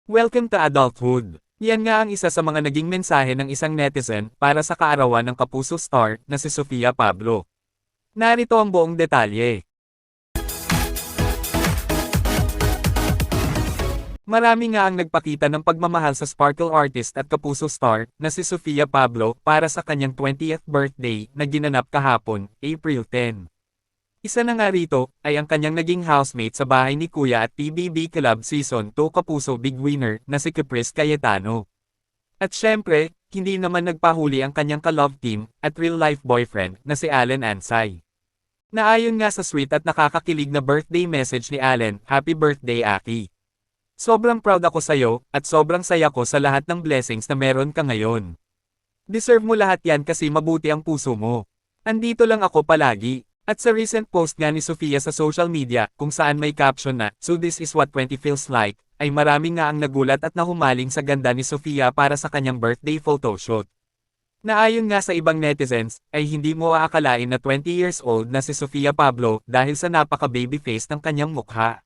Welcome to adulthood. Yan nga ang isa sa mga naging mensahe ng isang netizen para sa kaarawan ng kapuso star na si Sofia Pablo. Narito ang buong detalye. Marami nga ang nagpakita ng pagmamahal sa sparkle artist at kapuso star na si Sofia Pablo para sa kanyang 20th birthday na ginanap kahapon, April 10. Isa na nga rito, ay ang kanyang naging housemate sa bahay ni Kuya at PBB Club Season 2 Kapuso Big Winner na si Caprice Cayetano. At syempre, hindi naman nagpahuli ang kanyang ka-love team at real-life boyfriend na si Allen Ansay. Naayon nga sa sweet at nakakakilig na birthday message ni Allen, "Happy birthday Aki. Sobrang proud ako sa'yo, at sobrang saya ko sa lahat ng blessings na meron ka ngayon. Deserve mo lahat yan kasi mabuti ang puso mo. Andito lang ako palagi." At sa recent post nga ni Sofia sa social media, kung saan may caption na, "So this is what 20 feels like," ay marami nga ang nagulat at nahumaling sa ganda ni Sofia para sa kanyang birthday photoshoot. Naayon nga sa ibang netizens, ay hindi mo aakalain na 20 years old na si Sofia Pablo dahil sa napaka-baby face ng kanyang mukha.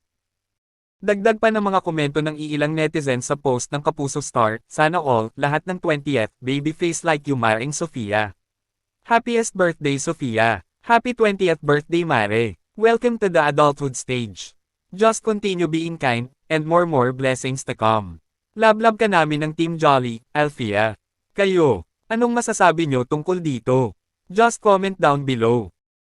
Dagdag pa ng mga komento ng iilang netizens sa post ng Kapuso Star, "Sana all, lahat ng 20th, baby face like you maring Sofia. Happiest birthday Sofia. Happy 20th birthday Mare. Welcome to the adulthood stage. Just continue being kind, and more blessings to come. Love ka namin ng Team Jolly, Alfia. Kayo, anong masasabi nyo tungkol dito? Just comment down below."